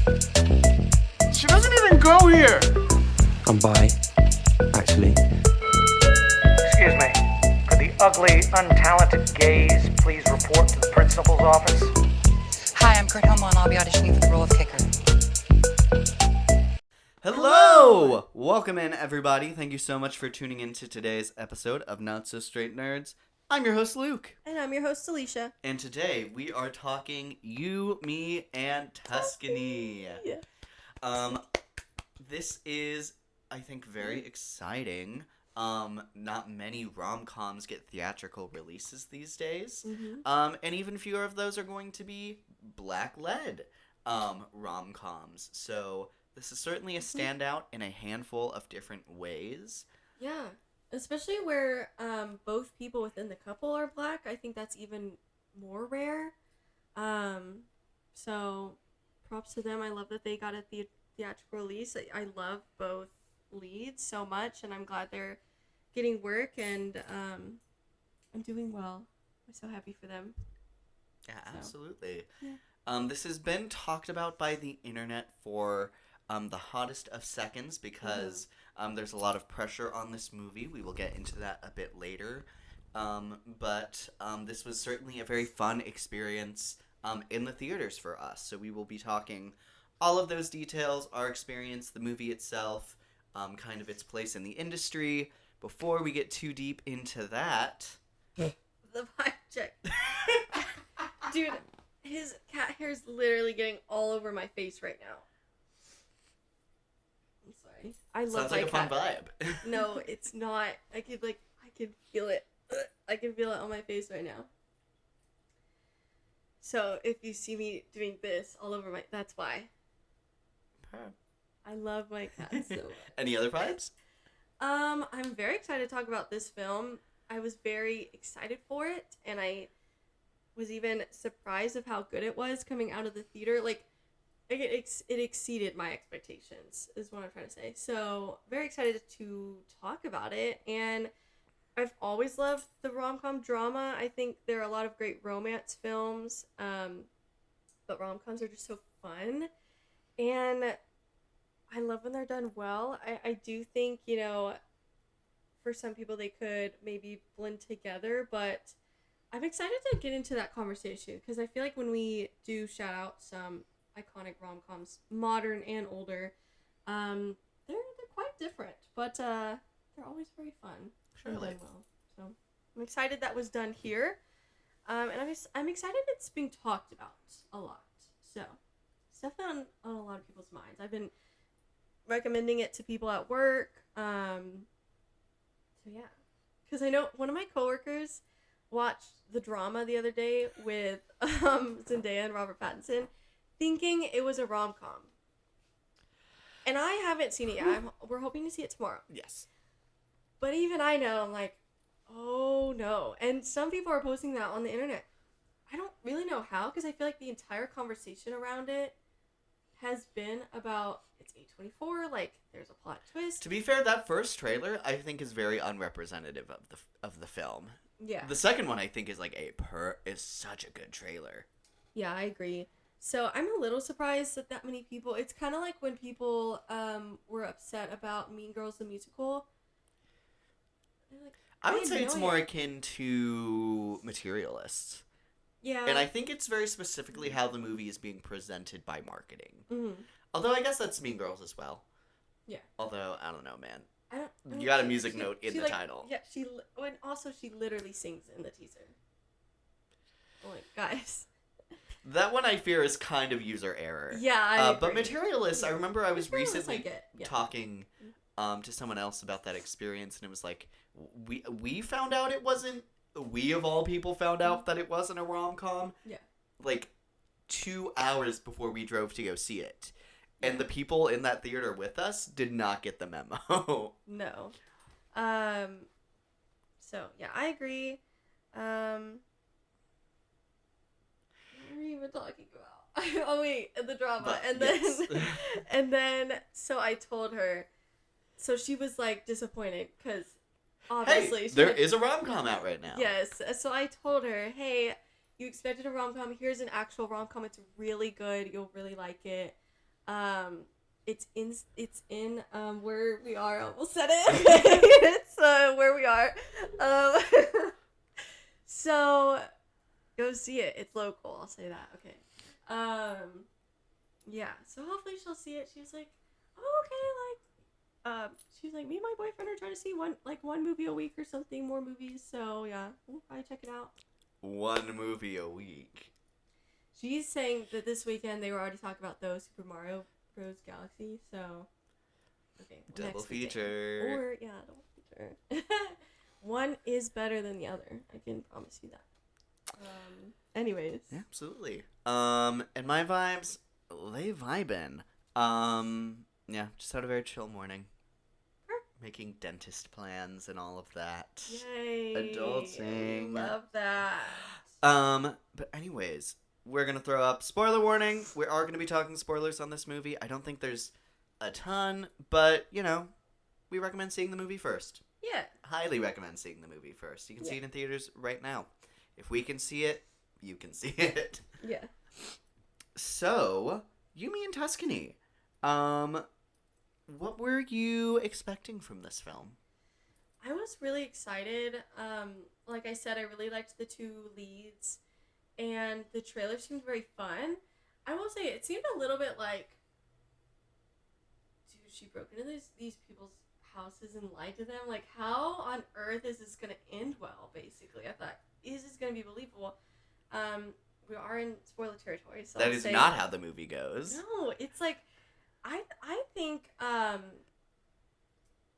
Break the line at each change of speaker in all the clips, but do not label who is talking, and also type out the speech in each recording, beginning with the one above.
She doesn't even go here.
I'm bi, actually.
Excuse me. Could the ugly, untalented gays please report to the principal's office?
Hi, I'm Kurt Homo, and I'll be auditioning for the role of kicker.
Hello! Welcome in, everybody. Thank you so much for tuning in to today's episode of Not So Straight Nerds. I'm your host, Luke.
And I'm your host, Alicia.
And today we are talking You, Me, and Tuscany. This is, I think, very exciting. Not many rom-coms get theatrical releases these days.
Mm-hmm.
And even fewer of those are going to be black-led rom-coms. So this is certainly a standout in a handful of different ways.
Yeah, especially where both people within the couple are black. I think that's even more rare. So props to them. I love that they got a theatrical release. I love both leads so much, and I'm glad they're getting work and I'm doing well. I'm so happy for them.
Yeah, absolutely.
Yeah.
This has been talked about by the internet for the hottest of seconds because there's a lot of pressure on this movie. We will get into that a bit later. But this was certainly a very fun experience in the theaters for us. So we will be talking all of those details, our experience, the movie itself, kind of its place in the industry. Before we get too deep into that...
The vibe check. Dude, his cat hair is literally getting all over my face right now. I'm sorry. I love
Sounds like
my
a fun
cat.
vibe.
No, it's not. I can feel it. I can feel it on my face right now. So if you see me doing this all over that's why. I love my cat so much.
Any other vibes?
I'm very excited to talk about this film. I was very excited for it, and I was even surprised of how good it was coming out of the theater. Like, it exceeded my expectations, is what I'm trying to say. So, very excited to talk about it, and I've always loved the rom-com drama. I think there are a lot of great romance films, but rom-coms are just so fun, and I love when they're done well. I do think, for some people they could maybe blend together, but I'm excited to get into that conversation because I feel like when we do shout out some iconic rom-coms, modern and older, they're quite different, but they're always very fun.
Surely.
Done well. So I'm excited that was done here, and I'm excited it's being talked about a lot. So it's definitely on a lot of people's minds. I've been recommending it to people at work. So yeah, because I know one of my coworkers watched the drama the other day with Zendaya and Robert Pattinson, thinking it was a rom-com. And I haven't seen it yet. We're hoping to see it tomorrow.
Yes.
But even I know, I'm like, oh no. And some people are posting that on the internet. I don't really know how, because I feel like the entire conversation around it has been about it's A24, like there's a plot twist.
To be fair, that first trailer I think is very unrepresentative of the film.
Yeah.
The second one I think is like is such a good trailer.
Yeah, I agree. So I'm a little surprised that many people. It's kind of like when people were upset about Mean Girls the musical. Like,
I would say
had
it's
no
more
idea.
akin to Materialists.
Yeah.
And I think it's very specifically how the movie is being presented by marketing.
Mm-hmm.
Although I guess that's Mean Girls as well.
Yeah.
Although, I don't know, man.
I mean,
You got a music note in the
like,
title.
Yeah, and also she literally sings in the teaser. I'm like, guys.
That one I fear is kind of user error.
Yeah, I agree.
But Materialists, I remember I was
Materialists
recently
I get, yeah.
talking to someone else about that experience, and it was like, we found out it wasn't, we of all people found out that it wasn't a rom-com.
Yeah.
Like 2 hours before we drove to go see it. And the people in that theater with us did not get the memo.
No. So, yeah, I agree. What were we even talking about? Oh, wait, the drama.
But,
and then,
yes.
and then, so I told her, so she was, like, disappointed, because obviously.
Hey, there is a rom-com out right now.
Yes, so I told her, hey, you expected a rom-com, here's an actual rom-com, it's really good, you'll really like it. It's in where we are. I almost said it. It's where we are. So go see it. It's local. I'll say that. Okay. Yeah. So hopefully she'll see it. She's like, oh, okay. Like, she's like, me and my boyfriend are trying to see one movie a week or something. More movies. So yeah, we'll probably check it out.
One movie a week.
She's saying that this weekend they were already talking about those Super Mario Bros. Galaxy. So okay.
Double
next weekend.
feature.
Or yeah, double feature. One is better than the other. I can promise you that. Anyways.
Yeah, absolutely. And my vibes, they vibin'. Yeah, just had a very chill morning. Making dentist plans and all of that.
Yay.
Adulting.
Love that.
But anyways, we're gonna throw up spoiler warning. We are gonna be talking spoilers on this movie. I don't think there's a ton, but you know, we recommend seeing the movie first.
Yeah.
Highly recommend seeing the movie first. You can see it in theaters right now. If we can see it, you can see it.
Yeah.
So, Yumi and Tuscany. What were you expecting from this film?
I was really excited. Like I said, I really liked the two leads, and the trailer seemed very fun. I will say it seemed a little bit like, dude, she broke into these people's houses and lied to them. Like, how on earth is this gonna end well? Basically, I thought, is this gonna be believable? We are in spoiler territory, so
that
I'll
is
say,
not how the movie goes.
No, it's like, I think well,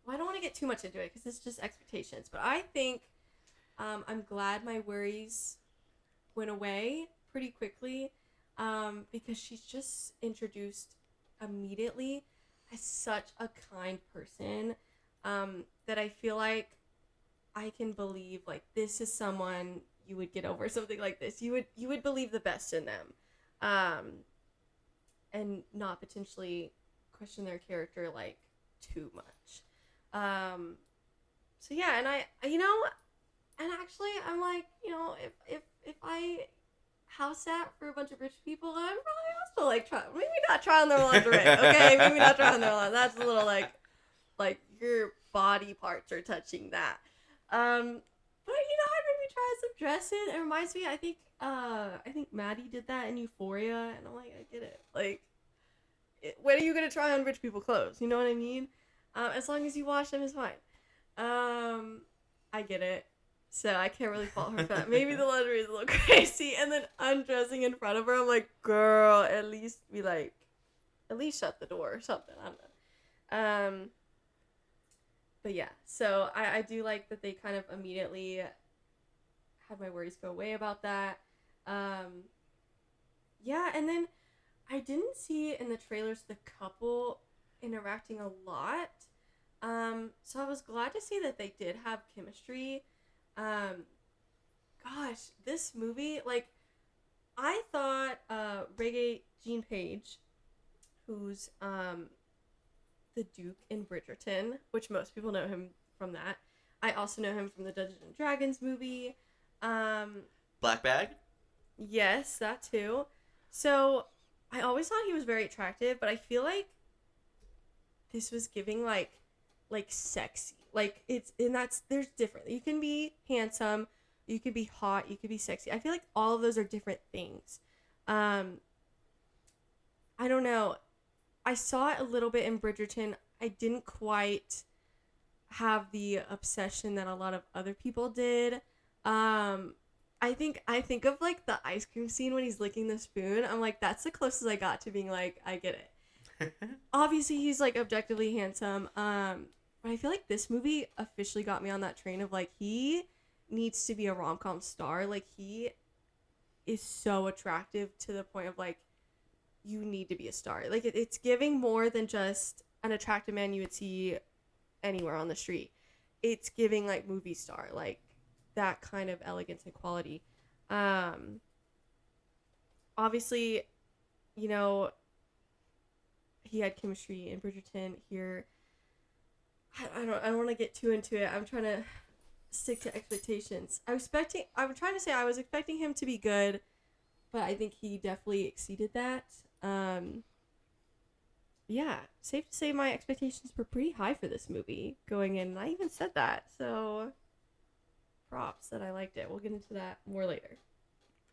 I don't want to get too much into it because it's just expectations, but I think I'm glad my worries went away pretty quickly, because she's just introduced immediately as such a kind person, that I feel like I can believe, like, this is someone you would get over something like this. You would believe the best in them, and not potentially question their character like too much. So yeah, and I, and actually I'm like, if I house sat for a bunch of rich people, I'm probably also like maybe not try on their lingerie, okay? Maybe not try on their lingerie. That's a little like your body parts are touching that. But I'd maybe try some dresses. It reminds me, I think Maddie did that in Euphoria, and I'm like, I get it. Like, when are you gonna try on rich people clothes? You know what I mean? As long as you wash them, it's fine. I get it. So I can't really fault her for that. Maybe the lingerie is a little crazy, and then undressing in front of her, I'm like, girl, at least shut the door or something. I don't know. But yeah, so I do like that they kind of immediately had my worries go away about that. Yeah, and then I didn't see in the trailers the couple interacting a lot. So I was glad to see that they did have chemistry. Gosh, this movie, like, I thought Reggae Jean Page, who's the Duke in Bridgerton, which most people know him from that. I also know him from the Dungeons and Dragons movie.
Black Bag?
Yes, that too. So I always thought he was very attractive, but I feel like this was giving like sexy. Like, there's different. You can be handsome, you could be hot, you could be sexy. I feel like all of those are different things. I don't know. I saw it a little bit in Bridgerton. I didn't quite have the obsession that a lot of other people did. I think of like the ice cream scene when he's licking the spoon. I'm like, that's the closest I got to being like, I get it. Obviously, he's like objectively handsome. But I feel like this movie officially got me on that train of like, he needs to be a rom-com star. Like, he is so attractive to the point of like, you need to be a star. Like, it's giving more than just an attractive man you would see anywhere on the street. It's giving like movie star, like that kind of elegance and quality. Obviously, he had chemistry in Bridgerton here. I don't want to get too into it. I'm trying to stick to expectations. I was expecting him to be good, but I think he definitely exceeded that. yeah, safe to say my expectations were pretty high for this movie going in, and I even said that. So, props that I liked it. We'll get into that more later.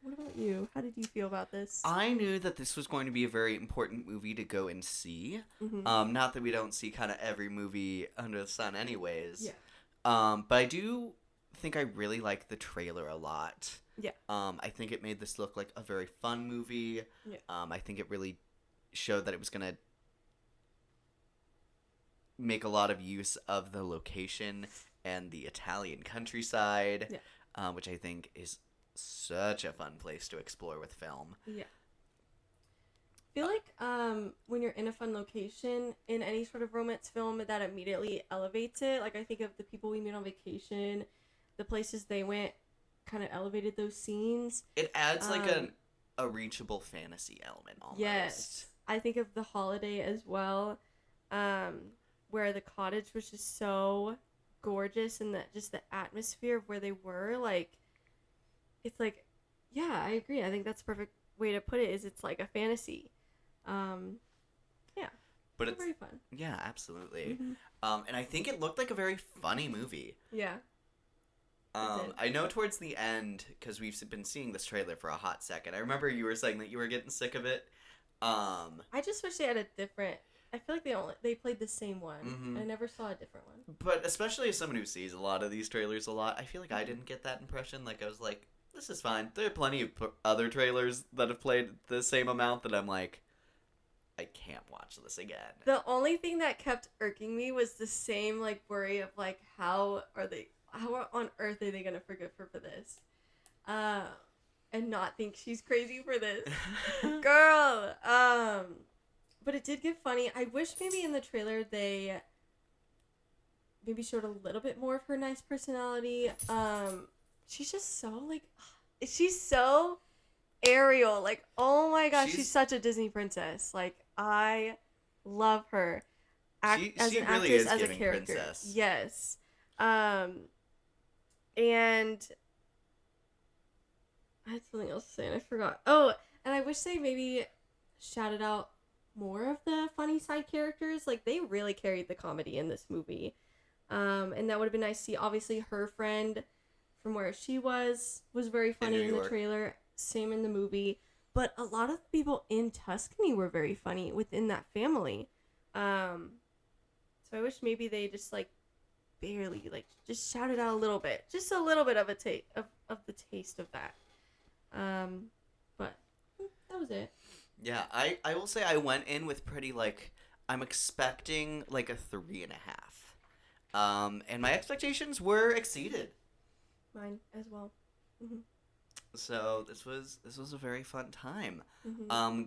What about you? How did you feel about this?
I knew that this was going to be a very important movie to go and see. Not that we don't see kind of every movie under the sun anyways.
Yeah.
But I do think I really like the trailer a lot.
Yeah.
I think it made this look like a very fun movie.
Yeah.
I think it really showed that it was going to make a lot of use of the location and the Italian countryside, which I think is such a fun place to explore with film.
Yeah. I feel like when you're in a fun location in any sort of romance film, that immediately elevates it. Like, I think of The People We Meet on Vacation, the places they went kind of elevated those scenes.
It adds like a reachable fantasy element almost.
Yes. I think of The Holiday as well, where the cottage was just so gorgeous, and that just the atmosphere of where they were, like, it's like, yeah, I agree. I think that's the perfect way to put it, is it's like a fantasy. Yeah.
But it's
very fun.
Yeah, absolutely. And I think it looked like a very funny movie.
Yeah.
I know towards the end, because we've been seeing this trailer for a hot second. I remember you were saying that you were getting sick of it.
I just wish they had a different. I feel like they played the same one. I never saw a different one.
But especially as someone who sees a lot of these trailers a lot, I feel like I didn't get that impression. Like, I was like, this is fine. There are plenty of other trailers that have played the same amount that I'm like, I can't watch this again.
The only thing that kept irking me was the same, like, worry of, like, how on earth are they gonna forgive her for this? And not think she's crazy for this. Girl! But it did get funny. I wish maybe in the trailer they maybe showed a little bit more of her nice personality. She's just so, like, she's so Ariel. Like, oh my gosh, she's such a Disney princess. Like, I love her. As
she
an
really
actress,
is
as a
giving
character.
princess.
Yes. And I had something else to say and I forgot. Oh, and I wish they maybe shouted out more of the funny side characters. Like, they really carried the comedy in this movie. And that would have been nice to see. Obviously, her friend from where she was very funny in the trailer. Same in the movie. But a lot of the people in Tuscany were very funny within that family. So I wish maybe they just, like, barely, like, just shouted out a little bit. Just a little bit of a of the taste of that. But that was it.
Yeah, I will say I went in with pretty, like, I'm expecting, like, a 3.5. And my expectations were exceeded.
Mine as well.
So this was a very fun time.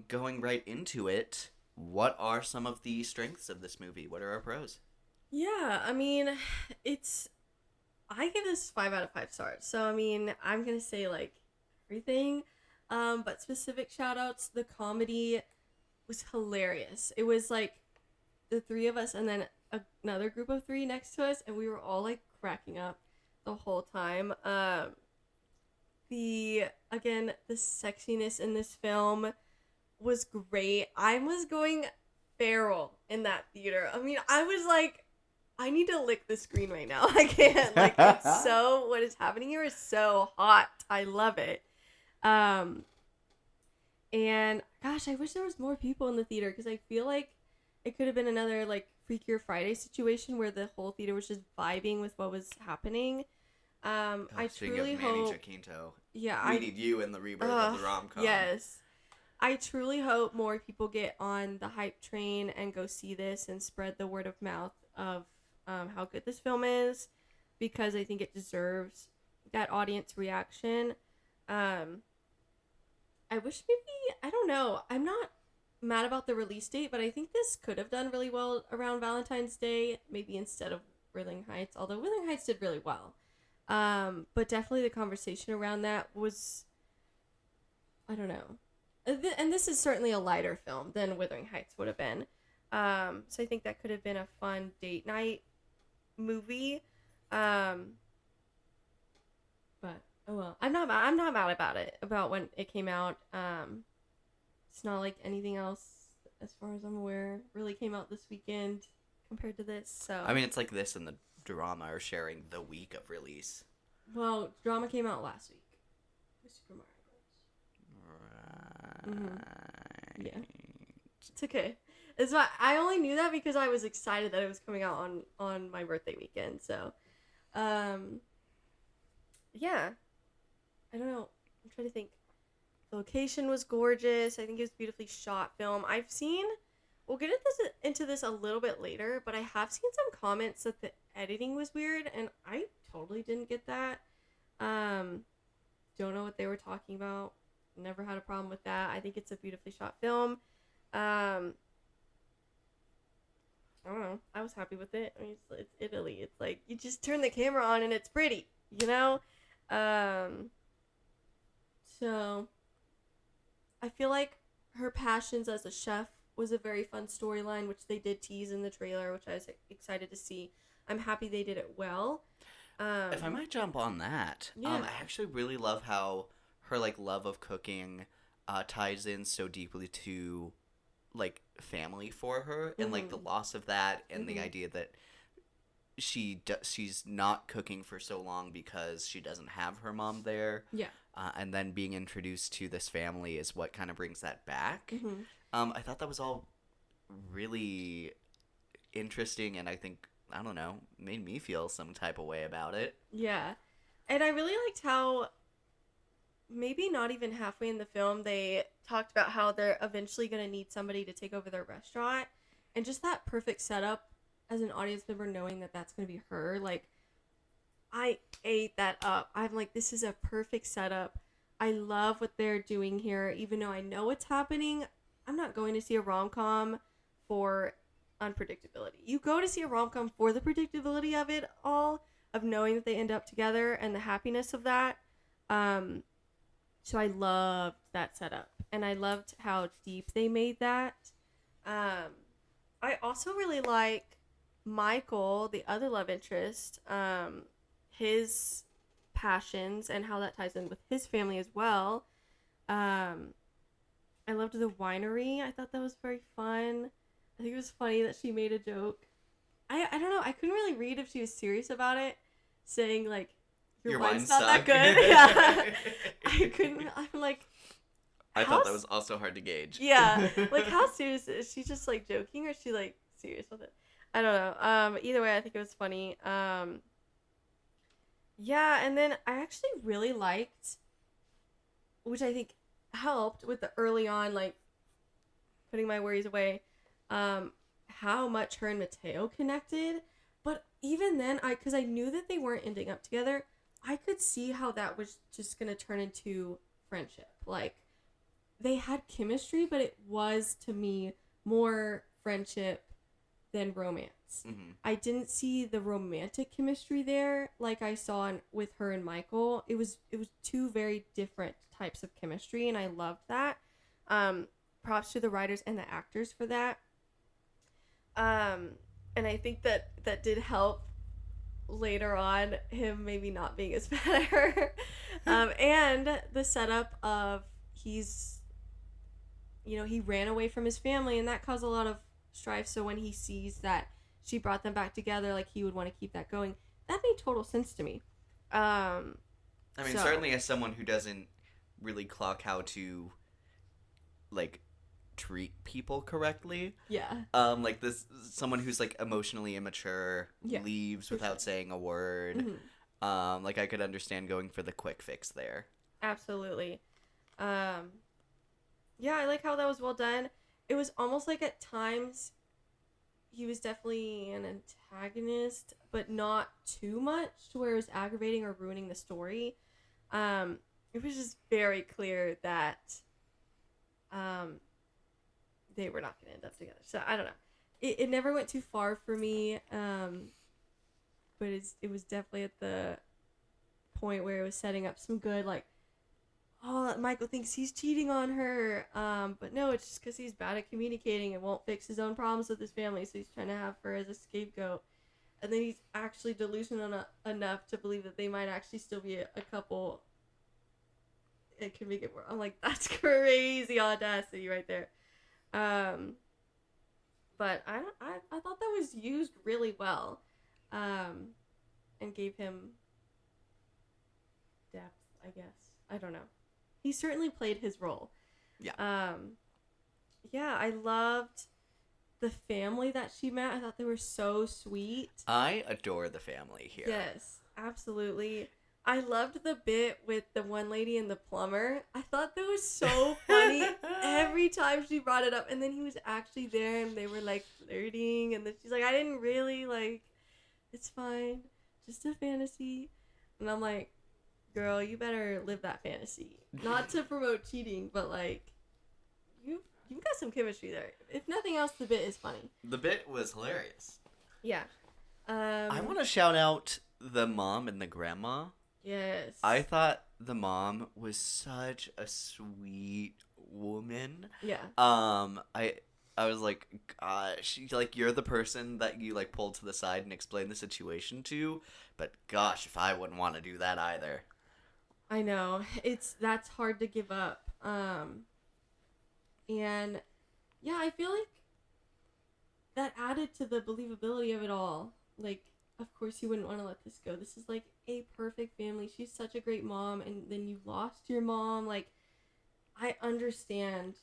Going right into it, what are some of the strengths of this movie? What are our pros?
Yeah, I mean, I give this 5 out of 5 stars. So, I mean, I'm going to say, like, everything. But specific shout outs, the comedy was hilarious. It was, like, the three of us and then another group of 3 next to us, and we were all, like, cracking up the whole time. The sexiness in this film was great. I was going feral in that theater. I mean, I was like, I need to lick the screen right now. I can't. Like, it's so, what is happening here is so hot. I love it. And gosh, I wish there was more people in the theater, because I feel like it could have been another, like, Freakier Friday situation where the whole theater was just vibing with what was happening. I truly hope. Yeah,
we need you in the rebirth of the rom-com.
Yes, I truly hope more people get on the hype train and go see this and spread the word of mouth of how good this film is, because I think it deserves that audience reaction. I wish maybe, I don't know, I'm not mad about the release date, but I think this could have done really well around Valentine's Day, maybe instead of Wuthering Heights, although Wuthering Heights did really well. But definitely the conversation around that was, I don't know. And this is certainly a lighter film than Wuthering Heights would have been. So I think that could have been a fun date night movie. But oh well, I'm not mad about it, about when it came out. It's not like anything else as far as I'm aware, really came out this weekend compared to this. So
I mean, it's like this and the drama are sharing the week of release.
well, drama came out last week with Super Mario Bros.
Right.
Yeah, it's okay. It's why I only knew that because I was excited that it was coming out on my birthday weekend. So, yeah, I don't know. I'm trying to think. The location was gorgeous. I think it was beautifully shot film. We'll get into this a little bit later, but I have seen some comments that the editing was weird, and I totally didn't get that. Don't know what they were talking about. Never had a problem with that. I think it's a beautifully shot film. I don't know. I was happy with it. I mean, it's Italy. It's like you just turn the camera on and it's pretty, you know? So I feel like her passions as a chef was a very fun storyline, which they did tease in the trailer, which I was excited to see. I'm happy they did it well.
If I might jump on that,
Yeah.
I actually really love how her like love of cooking ties in so deeply to like family for her, and like the loss of that, and the idea that she's not cooking for so long because she doesn't have her mom there.
Yeah.
And then being introduced to this family is what kind of brings that back. I thought that was all really interesting, and I think, I don't know, made me feel some type of way about it.
Yeah. And I really liked how maybe not even halfway in the film they talked about how they're eventually going to need somebody to take over their restaurant, and just that perfect setup as an audience member knowing that that's going to be her. Like, I ate that up. I'm like, this is a perfect setup. I love what they're doing here. Even though I know what's happening, I'm not going to see a rom-com for unpredictability. You go to see a rom-com for the predictability of it all, of knowing that they end up together and the happiness of that. So I loved that setup, and I loved how deep they made that. I also really like Michael, the other love interest, his passions and how that ties in with his family as well. I loved the winery. I thought that was very fun. I think it was funny that she made a joke. I don't know. I couldn't really read if she was serious about it, saying like, your wine's not that good. Yeah. I couldn't. I'm like,
I thought that was also hard to gauge.
yeah. Like, how serious is she? Just like joking, or is she like serious with it? I don't know. Either way, I think it was funny. Yeah, and then I actually really liked, which I think helped with the early on, like, putting my worries away, how much her and Mateo connected. But even then, because I knew that they weren't ending up together, I could see how that was just going to turn into friendship. Like, they had chemistry, but it was, to me, more friendship than romance. I didn't see the romantic chemistry there like I saw with her and Michael. It was two very different types of chemistry, and I loved that. Props to the writers and the actors for that. And I think that did help later on, him maybe not being as mad at her. And the setup of he ran away from his family, and that caused a lot of strife. So when he sees that she brought them back together, like, he would want to keep that going. That made total sense to me.
I mean, certainly as someone who doesn't really clock how to, like, treat people correctly.
Yeah.
Like this, someone who's like emotionally immature leaves without
sure.
saying a word. Like, I could understand going for the quick fix there.
Absolutely. Yeah, I like how that was well done. It was almost like at times he was definitely an antagonist, but not too much to where it was aggravating or ruining the story. It was just very clear that they were not going to end up together. So I don't know. It never went too far for me, but it was definitely at the point where it was setting up some good, like, oh, Michael thinks he's cheating on her, but no, it's just because he's bad at communicating and won't fix his own problems with his family, so he's trying to have her as a scapegoat. And then he's actually delusional enough to believe that they might actually still be a couple. It can make it work. I'm like, that's crazy audacity right there. but I thought that was used really well, and gave him depth, I guess. I don't know. He certainly played his role.
Yeah.
Yeah, I loved the family that she met. I thought they were so sweet.
I adore the family here.
Yes, absolutely. I loved the bit with the one lady and the plumber. I thought that was so funny every time she brought it up. And then he was actually there and they were like flirting. And then she's like, I didn't really like, it's fine. Just a fantasy. And I'm like, girl, you better live that fantasy. Not to promote cheating, but like, you've got some chemistry there. If nothing else, the bit is funny.
The bit was hilarious.
Yeah.
I want to shout out the mom and the grandma.
Yes.
I thought the mom was such a sweet woman.
Yeah.
I was like, gosh, like you're the person that you like pulled to the side and explained the situation to, but gosh, if I wouldn't want to do that either.
I know. That's hard to give up. And yeah, I feel like that added to the believability of it all. Like, of course you wouldn't want to let this go. This is like a perfect family. She's such a great mom, and then you lost your mom. Like, I understand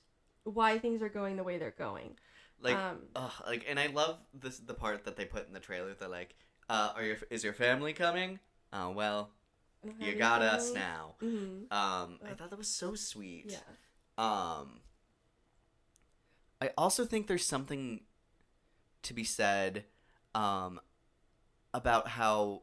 why things are going the way they're going.
Like, and I love the part that they put in the trailer. They're like, is your family coming? Oh, well, you got us now.
Mm-hmm.
I thought that was so sweet.
Yeah.
I also think there's something to be said, about how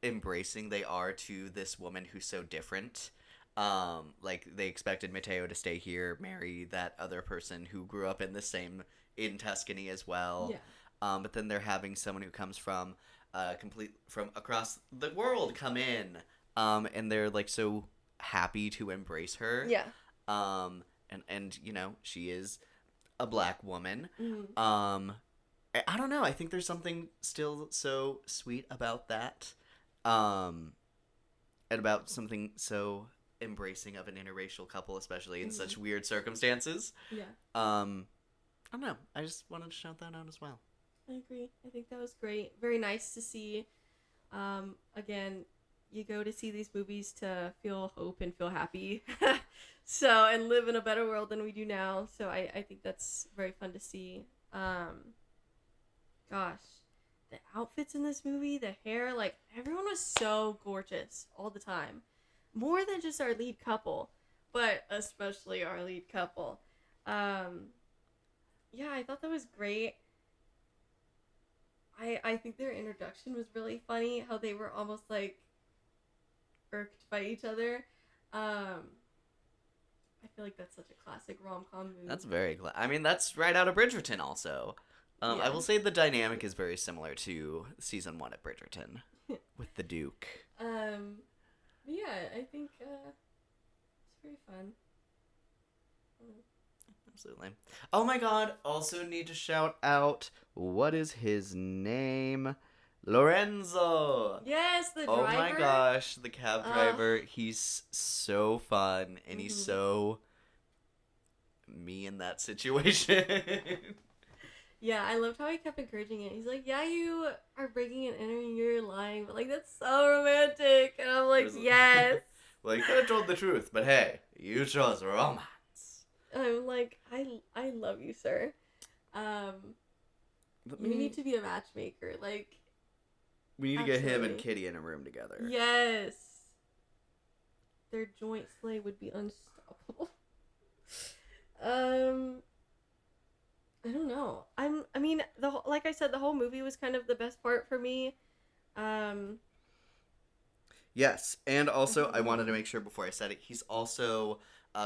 embracing they are to this woman who's so different. Like they expected Matteo to stay here, marry that other person who grew up in Tuscany as well.
Yeah.
But then they're having someone who comes from from across the world come in. And they're like so happy to embrace her.
Yeah.
And you know, she is a black woman.
Mm-hmm.
I don't know. I think there's something still so sweet about that. And about something so embracing of an interracial couple, especially in such weird circumstances.
Yeah.
I don't know. I just wanted to shout that out as well.
I agree. I think that was great. Very nice to see. Again, you go to see these movies to feel hope and feel happy. And live in a better world than we do now. So I think that's very fun to see. Gosh, the outfits in this movie, the hair, like everyone was so gorgeous all the time. More than just our lead couple, but especially our lead couple. Yeah, I thought that was great. I think their introduction was really funny, how they were almost like irked by each other. I feel like that's such a classic rom-com movie.
That's very I mean, that's right out of Bridgerton also.
Yeah.
I will say the dynamic is very similar to season 1 at Bridgerton with the Duke.
Yeah, I think it's very fun.
Absolutely. Oh my god, also need to shout out, what is his name? Lorenzo!
Yes, the
Oh
driver.
my gosh, the cab driver. He's so fun, and he's so me in that situation.
Yeah, I loved how he kept encouraging it. He's like, yeah, you are breaking and entering, you're lying, but like, that's so romantic. And I'm like, yes.
Well, you could have told the truth, but hey, you chose romance.
I'm like, I love you, sir. You need to be a matchmaker. Like,
we need to get him and
absolutely.
Kitty in a room together.
Yes. Their joint sleigh would be unstoppable. I don't know. I mean, like I said, the whole movie was kind of the best part for me.
Yes, and also I wanted to make sure before I said it, he's also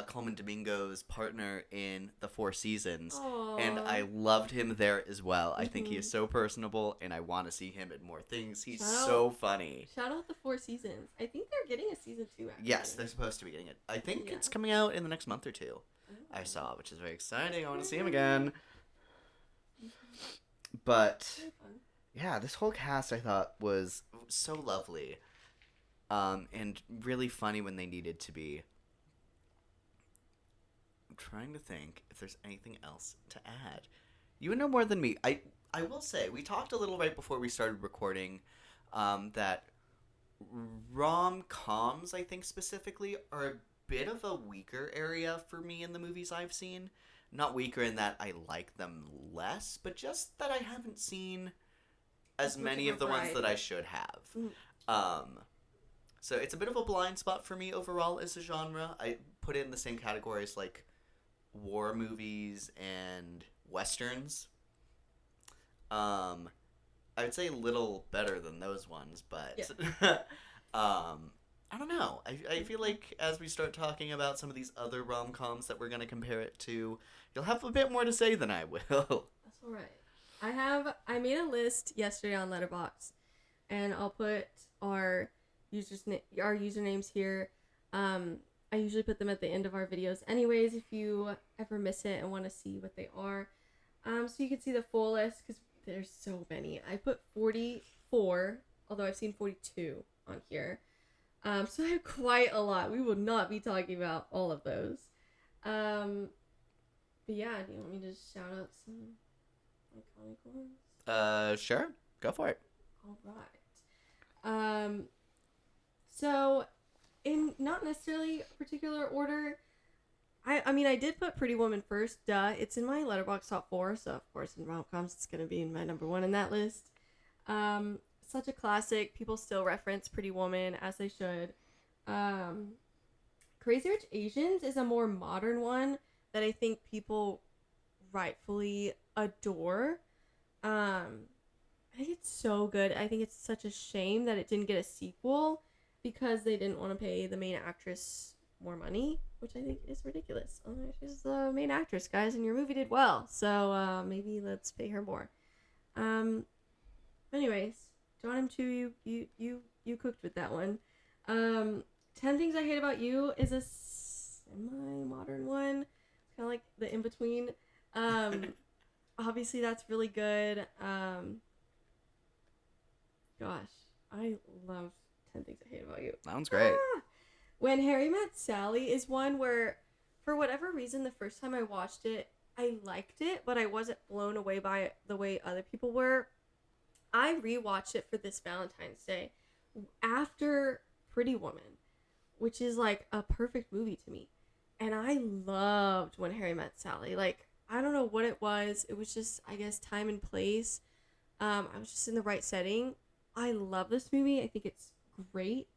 Coleman Domingo's partner in The Four Seasons, and I loved him there as well. I think he is so personable, and I want to see him in more things. He's so funny.
Shout out The Four Seasons. I think they're getting a season 2, actually.
Yes, they're supposed to be getting it. I think it's coming out in the next month or two. I saw, which is very exciting. I want to see him again. But yeah, this whole cast I thought was so lovely, and really funny when they needed to be. I'm trying to think if there's anything else to add. You would know more than me. I will say, we talked a little right before we started recording that rom-coms, I think specifically, are a bit of a weaker area for me in the movies I've seen. Not weaker in that I like them less, but just that I haven't seen as many of the ones that I should have. So it's a bit of a blind spot for me overall as a genre. I put it in the same category as like war movies and westerns. I would say a little better than those ones, but I don't know. I feel like as we start talking about some of these other rom-coms that we're going to compare it to, you'll have a bit more to say than I will.
That's all right. I made a list yesterday on Letterboxd, and I'll put our usernames here. I usually put them at the end of our videos anyways, if you ever miss it and want to see what they are. So you can see the full list, because there's so many. I put 44, although I've seen 42 on here. So I have quite a lot. We will not be talking about all of those. But yeah, do you want me to just shout out some iconic ones?
Sure. Go for it.
All right. So in not necessarily a particular order, I mean, I did put Pretty Woman first, duh. It's in my Letterboxd top 4, so of course in rom-coms it's going to be in my number 1 in that list. Such a classic. People still reference Pretty Woman, as they should. Crazy Rich Asians is a more modern one that I think people rightfully adore. I think it's so good. I think it's such a shame that it didn't get a sequel because they didn't want to pay the main actress more money, which I think is ridiculous. She's the main actress, guys, and your movie did well, so maybe let's pay her more. Anyways, John M. you cooked with that one. 10 Things I Hate About You is a semi-modern one. It's kind of like the in-between. Obviously, that's really good. Gosh, I love 10 Things I Hate About You.
Sounds great.
When Harry Met Sally is one where, for whatever reason, the first time I watched it, I liked it, but I wasn't blown away by it the way other people were. I rewatched it for this Valentine's Day after Pretty Woman, which is like a perfect movie to me. And I loved When Harry Met Sally. Like, I don't know what it was. It was just, I guess, time and place. I was just in the right setting. I love this movie. I think it's great.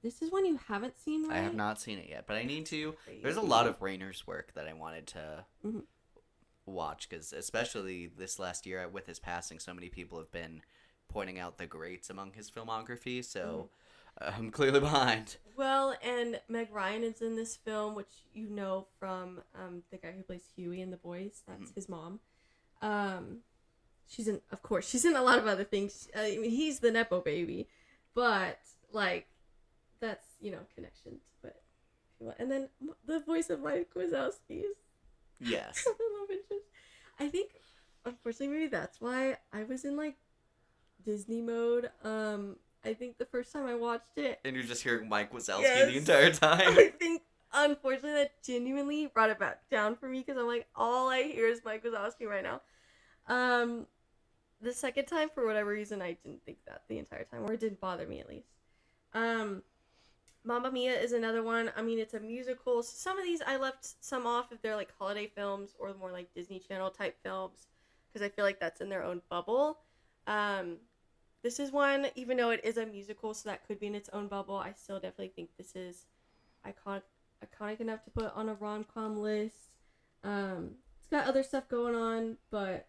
This is one you haven't seen, right?
I have not seen it yet, but I need to. There's a lot of Rainer's work that I wanted to watch, because especially this last year with his passing, so many people have been pointing out the greats among his filmography, so I'm clearly behind.
Well, and Meg Ryan is in this film, which you know from the guy who plays Huey in The Boys. That's his mom. She's in a lot of other things. I mean, he's the Nepo baby, but like, that's, connections. But and then the voice of Mike Wazowski is
Yes.
the love interest. I think, unfortunately, maybe that's why I was in like Disney mode. I think the first time I watched it,
And you're just hearing Mike Wazowski the entire time.
I think, unfortunately, that genuinely brought it back down for me, because I'm like, all I hear is Mike Wazowski right now. The second time, for whatever reason, I didn't think that the entire time, or it didn't bother me at least. Mamma Mia is another one. I mean, it's a musical. So some of these I left some off if they're like holiday films or more like Disney Channel type films, because I feel like that's in their own bubble. This is one, even though it is a musical, so that could be in its own bubble, I still definitely think this is iconic enough to put on a rom-com list. It's got other stuff going on, but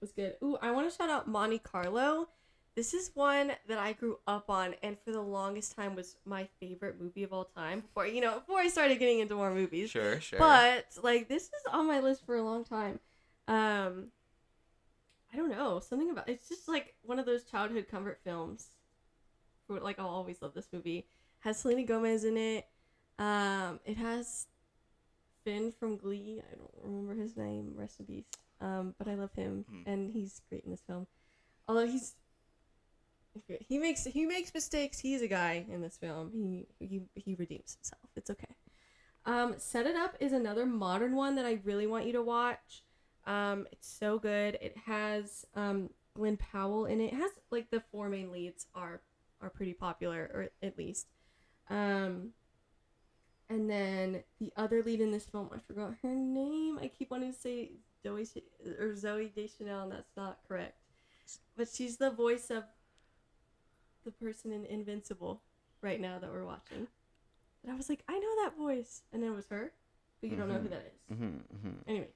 it was good. Ooh, I want to shout out Monte Carlo. This is one that I grew up on, and for the longest time was my favorite movie of all time before I started getting into more movies.
Sure.
But like, this is on my list for a long time. I don't know, something about it's just like one of those childhood comfort films. For like, I'll always love this movie. It has Selena Gomez in it. It has Finn from Glee. I don't remember his name. Rest in peace. But I love him, and he's great in this film. Although he makes mistakes. He's a guy in this film. He redeems himself. It's okay. Set It Up is another modern one that I really want you to watch. It's so good. It has Glenn Powell in it. It has like the four main leads are pretty popular, or at least. And then the other lead in this film, I forgot her name. I keep wanting to say Zoe Deschanel, and that's not correct. But she's the voice of the person in Invincible right now that we're watching. And I was like, I know that voice. And it was her, but you don't know who that is. Anyways.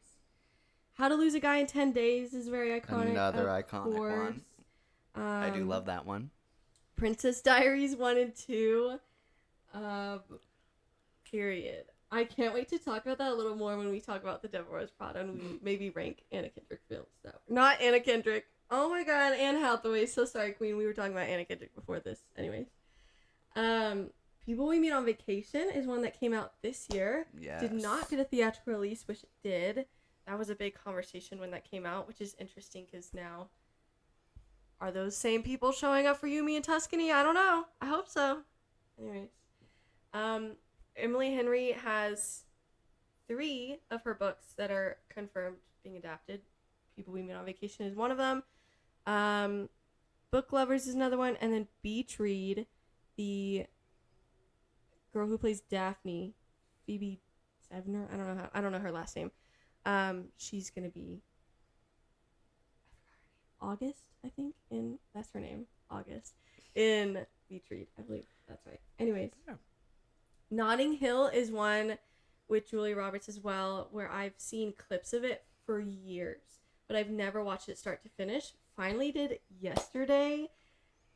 How to Lose a Guy in 10 Days is very iconic.
Another iconic one. I do
Um,
love that one.
Princess Diaries 1 and 2. Period. I can't wait to talk about that a little more when we talk about The Devil Wears Prada and we maybe rank Anna Kendrick films. Not Anna Kendrick. Oh my god, Anne Hathaway. So sorry, Queen. We were talking about Anna Kendrick before this. Anyways. People We Meet on Vacation is one that came out this year.
Yes.
Did not get a theatrical release, which it did. That was a big conversation when that came out, which is interesting because now, are those same people showing up for Yumi and Tuscany? I don't know. I hope so. Anyways. Emily Henry has 3 of her books that are confirmed being adapted. People We Meet on Vacation is one of them. Book Lovers is another one. And then Beach Read, the girl who plays Daphne, Phoebe Sevner, I don't know her last name. She's gonna be August, I think, and that's her name, August, in Beach Read, I believe that's right. Anyways,
Yeah.
Notting Hill is one with Julia Roberts as well, where I've seen clips of it for years, but I've never watched it start to finish. Finally did yesterday,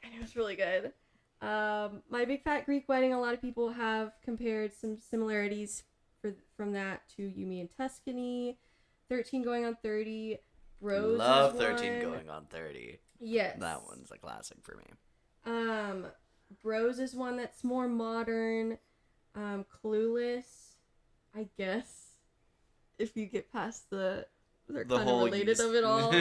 and it was really good. My Big Fat Greek Wedding, a lot of people have compared some similarities from that to Yumi and Tuscany. 13 Going on 30. Bros
Love
is
13
one.
Going on 30.
Yes.
That one's a classic for me.
Bros is one that's more modern. Clueless, I guess, if you get past they're kind of related of it all.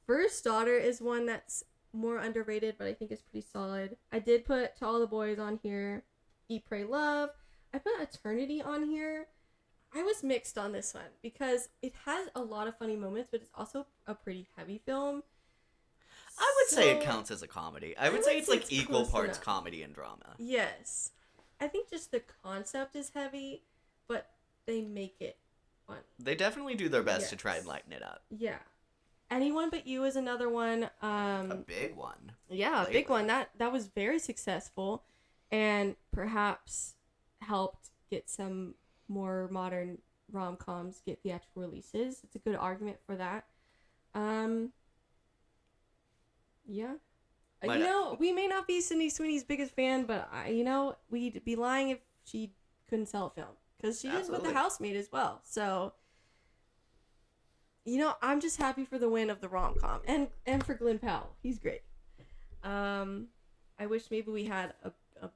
First Daughter is one that's more underrated, but I think it's pretty solid. I did put To All the Boys on here. Eat, Pray, Love. I put Eternity on here. I was mixed on this one because it has a lot of funny moments, but it's also a pretty heavy film.
I would say it counts as a comedy. I would say it's like
it's
equal
close
parts
enough.
comedy and drama.
Yes. I think just the concept is heavy, but they make it funny.
They definitely do their best to
Yes.
try and lighten it up.
Yeah. Anyone But You is another one.
A big one.
Yeah, a big one. That was very successful and perhaps helped get some more modern rom-coms get theatrical releases. It's a good argument for that. Yeah. We may not be Sydney Sweeney's biggest fan, but we'd be lying if she couldn't sell a film because she is with The Housemaid as well. So, I'm just happy for the win of the rom-com and for Glenn Powell. He's great. I wish maybe we had a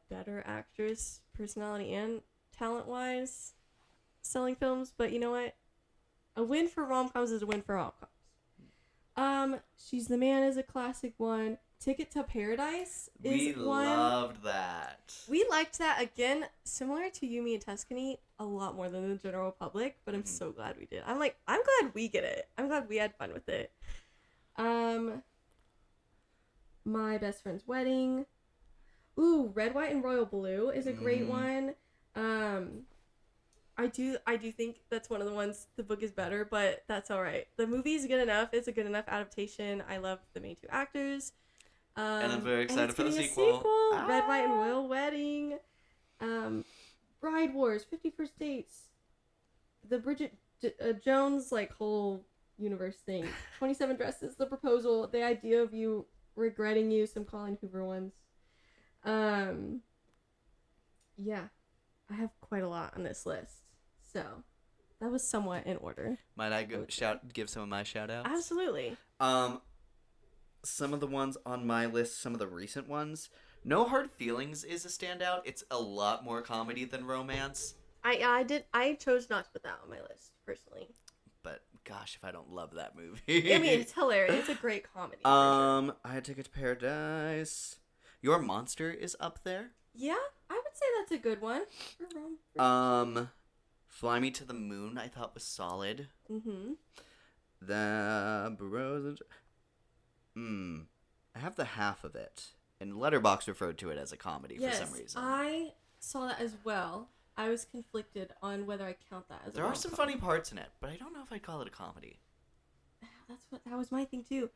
better actress, personality and talent-wise, selling films, but you know what? A win for rom-coms is a win for rom-coms. She's the Man is a classic one. Ticket to Paradise is one.
We loved that.
We liked that, again, similar to Yumi and Tuscany, a lot more than the general public, but I'm so glad we did. I'm glad we get it. I'm glad we had fun with it. My Best Friend's Wedding. Ooh, Red, White, and Royal Blue is a great one. I do think that's one of the ones the book is better, but that's all right. The movie is good enough. It's a good enough adaptation. I love the main 2 actors.
And I'm very excited for the
getting a
sequel.
Red, White, and Royal Wedding. Bride Wars, 50 First Dates. The Bridget Jones whole universe thing. 27 Dresses, The Proposal, The Idea of You, Regretting You, some Colin Hoover ones. Yeah, I have quite a lot on this list. So, that was somewhat in order.
Might I give some of my shout outs?
Absolutely.
Some of the ones on my list, some of the recent ones. No Hard Feelings is a standout. It's a lot more comedy than romance.
I chose not to put that on my list, personally.
But gosh, if I don't love that movie.
I mean, it's hilarious. It's a great comedy. For sure.
I had Ticket to Paradise. Your Monster is up there.
Yeah, I would say that's a good one.
Fly Me to the Moon, I thought was solid.
Mm-hmm.
The Bros. I have the half of it. And Letterboxd referred to it as a comedy for some reason.
I saw that as well. I was conflicted on whether I count that as
There
a
are some
rom-com.
funny parts in it, but I don't know if I'd call it a comedy.
That was my thing too.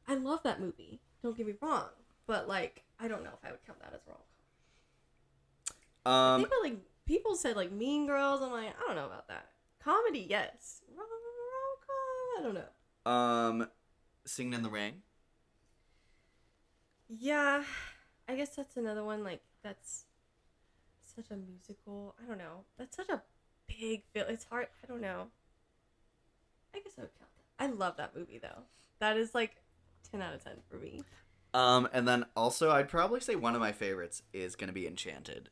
I love that movie. Don't get me wrong, but like I don't know if I would count that as rom-com. I think like people said like Mean Girls. I'm like I don't know about that. Comedy, yes. Rom-com, I don't know.
Singing in the Rain.
Yeah, I guess that's another one. Like that's such a musical. I don't know. That's such a big film. It's hard. I don't know. I guess I would count that. I love that movie though. That is like 10 out of 10 for me.
And then also I'd probably say one of my favorites is gonna be Enchanted.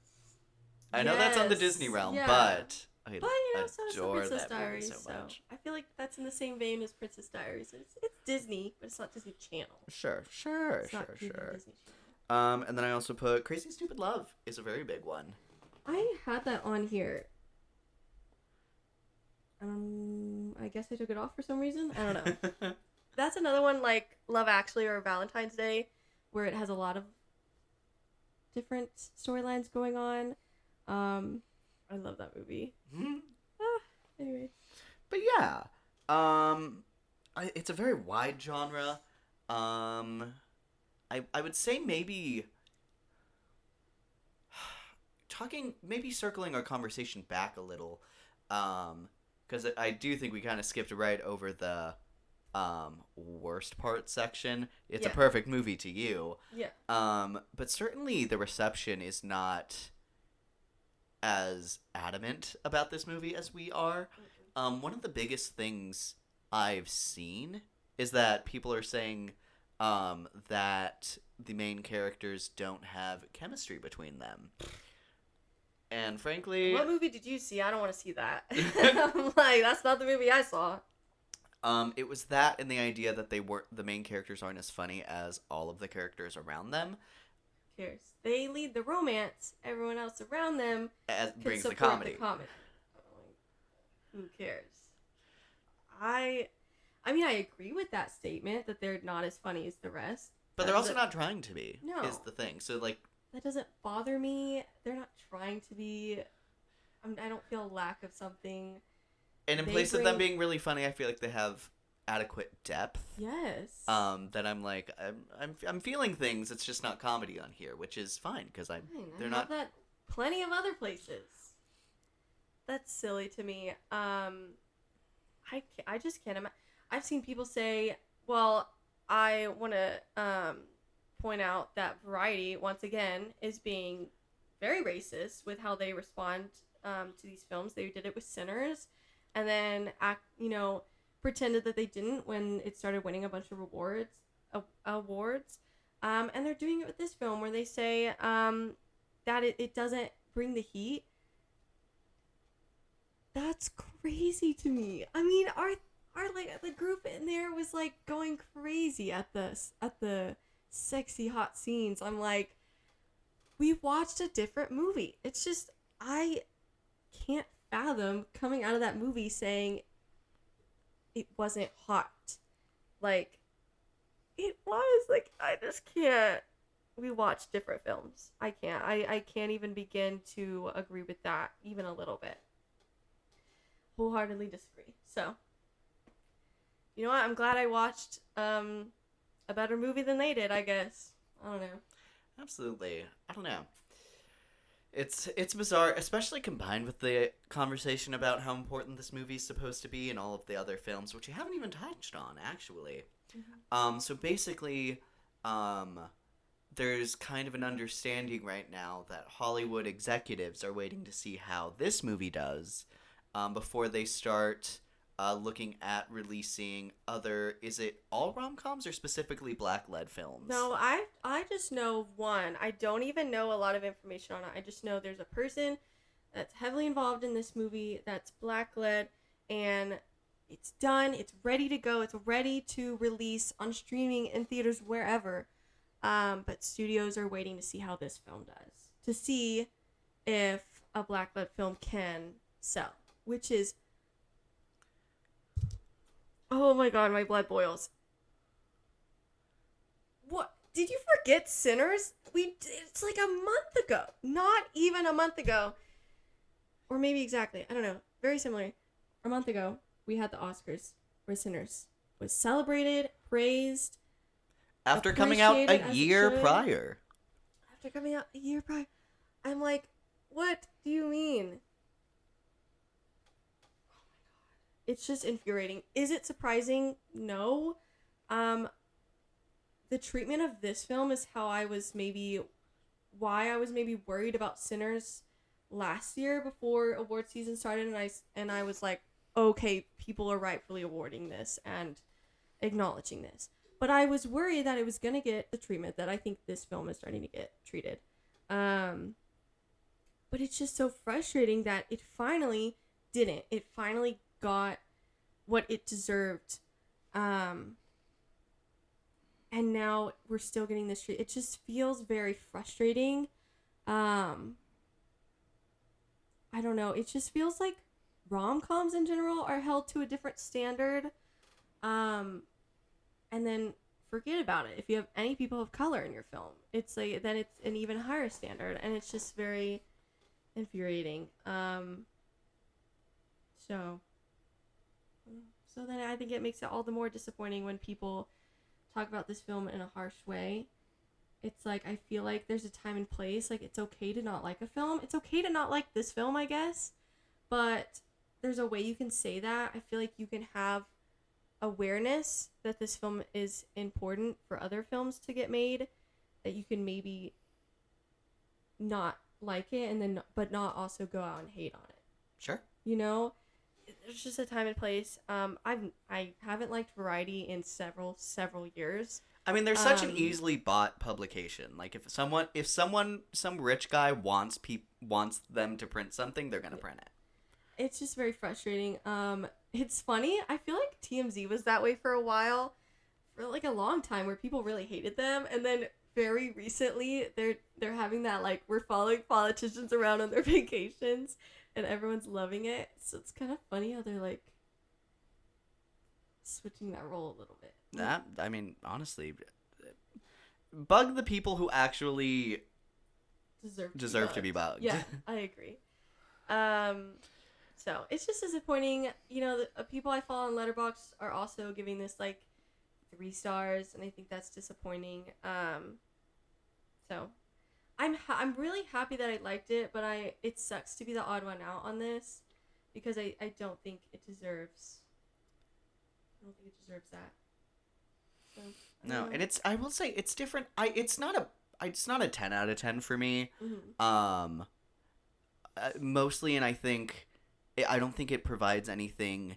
I know that's on the Disney realm,
yeah.
but I
But you know, so is the
adore
Princess
that movie
Diaries.
so much.
I feel like that's in the same vein as Princess Diaries. It's Disney, but it's not Disney Channel.
Sure.
It's not Disney Channel.
And then I also put Crazy Stupid Love is a very big one.
I had that on here. I guess I took it off for some reason. I don't know. That's another one like Love Actually or Valentine's Day, where it has a lot of different storylines going on. I love that movie. Anyway.
But yeah, it's a very wide genre. I would say maybe circling our conversation back a little, because I do think we kind of skipped right over the worst part section. It's a perfect movie to you.
Yeah.
But certainly the reception is not as adamant about this movie as we are. One of the biggest things I've seen is that people are saying that the main characters don't have chemistry between them. And frankly...
What movie did you see? I don't want to see that. I'm like, that's not the movie I saw.
It was that and the idea that the main characters aren't as funny as all of the characters around them.
Who cares? They lead the romance. Everyone else around them
Brings the
support
comedy.
Who cares? I mean, I agree with that statement that they're not as funny as the rest.
But they're also not trying to be.
No.
Is the thing. So like
that doesn't bother me. They're not trying to be. I don't feel a lack of something.
And in place of them being really funny, I feel like they have adequate depth.
Yes.
That I'm like I'm feeling things. It's just not comedy on here, which is fine because they're not
that plenty of other places. That's silly to me. I just can't imagine. I've seen people say, "Well, I want to point out that Variety once again is being very racist with how they respond to these films. They did it with Sinners." And then, pretended that they didn't when it started winning a bunch of awards. And they're doing it with this film where they say that it doesn't bring the heat. That's crazy to me. I mean, our like the group in there was like going crazy at the sexy hot scenes. I'm like, we watched a different movie. It's just I can't fathom coming out of that movie saying it wasn't hot. Like it was. Like I just can't. We watched different films. I can't. I can't even begin to agree with that even a little bit. Wholeheartedly disagree. So you know what? I'm glad I watched a better movie than they did, I guess. I don't know.
Absolutely. I don't know. It's bizarre, especially combined with the conversation about how important this movie is supposed to be and all of the other films, which you haven't even touched on, actually. Mm-hmm. So basically, there's kind of an understanding right now that Hollywood executives are waiting to see how this movie does before they start looking at releasing other, is it all rom-coms or specifically black-led films?
No, I just know one. I don't even know a lot of information on it. I just know there's a person that's heavily involved in this movie that's black-led, and it's done. It's ready to go. It's ready to release on streaming, in theaters, wherever. But studios are waiting to see how this film does. To see if a black-led film can sell which is, oh my god, my blood boils. What? Did you forget Sinners? It's like a month ago. Not even a month ago. Or maybe exactly. I don't know. Very similar. A month ago, we had the Oscars where Sinners was celebrated, praised.
After coming out
appreciated
a
as it
year
should.
prior.
After coming out a year prior. I'm like, what do you mean? It's just infuriating. Is it surprising? No. The treatment of this film is why I was maybe worried about Sinners last year before award season started, and I was like, okay, people are rightfully awarding this and acknowledging this. But I was worried that it was gonna get the treatment that I think this film is starting to get treated. But it's just so frustrating that it finally didn't. It finally got what it deserved. And now we're still getting this treat. It just feels very frustrating. I don't know. It just feels like rom-coms in general are held to a different standard. And then forget about it. If you have any people of color in your film, it's like then it's an even higher standard, and it's just very infuriating. So then I think it makes it all the more disappointing when people talk about this film in a harsh way. It's like, I feel like there's a time and place. Like, it's okay to not like a film. It's okay to not like this film, I guess. But there's a way you can say that. I feel like you can have awareness that this film is important for other films to get made. That you can maybe not like it, and then but not also go out and hate on it.
Sure.
You know? There's just a time and place. I haven't liked Variety in several years.
I mean, there's such an easily bought publication. Like, if some rich guy wants them to print something, they're gonna print it.
It's just very frustrating. It's funny. I feel like TMZ was that way for a while, for like a long time, where people really hated them, and then very recently they're having that, like, we're following politicians around on their vacations, and everyone's loving it. So it's kind of funny how they're like switching that role a little bit.
That, I mean, honestly, bug the people who actually deserve to be bugged.
Yeah, I agree. So it's just disappointing. You know, the people I follow on Letterboxd are also giving this like 3 stars, and I think that's disappointing. So I'm really happy that I liked it, but it sucks to be the odd one out on this, because I don't think it deserves. I don't think it deserves that. So,
No, and I will say it's different. It's not a 10 out of 10 for me.
Mm-hmm.
Mostly, and I don't think it provides anything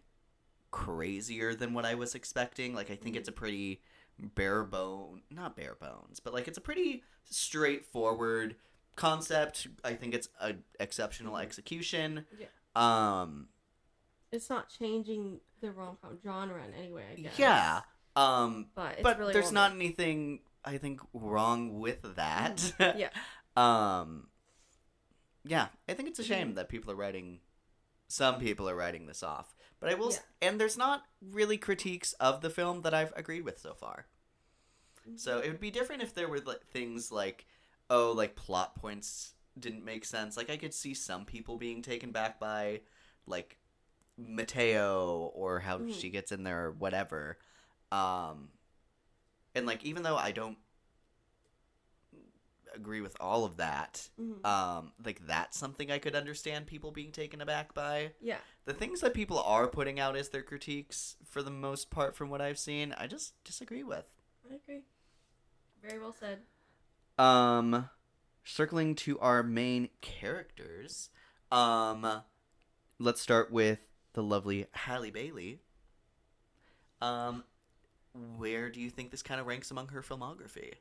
crazier than what I was expecting. Like, I think it's a pretty not bare bones, but like it's a pretty straightforward concept. I think it's an exceptional execution.
Yeah. It's not changing the rom-com genre in any way, I guess.
Yeah.
But it's
but
really
there's
well
not
made.
anything I think wrong with that.
Yeah.
Yeah, I think it's a shame that some people are writing this off. But I will, and there's not really critiques of the film that I've agreed with so far. So it would be different if there were things like, like plot points didn't make sense. Like, I could see some people being taken back by, like, Mateo or how she gets in there or whatever. And like, even though I don't agree with all of that, like, that's something I could understand people being taken aback by.
Yeah.
The things that people are putting out as their critiques, for the most part, from what I've seen, I just disagree with.
I agree. Very well said.
Circling to our main characters, let's start with the lovely Halle Bailey. Where do you think this kind of ranks among her filmography?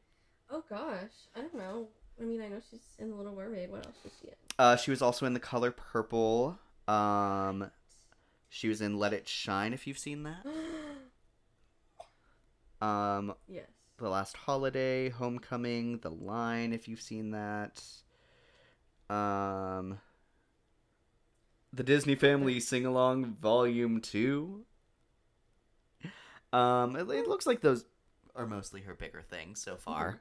Oh gosh, I don't know. I mean, I know she's in The Little Mermaid. What else was she in?
She was also in The Color Purple. She was in Let It Shine, if you've seen that.
Yes.
The Last Holiday, Homecoming, The Line, if you've seen that. The Disney Family Sing-Along Volume 2. It looks like those are mostly her bigger things so far.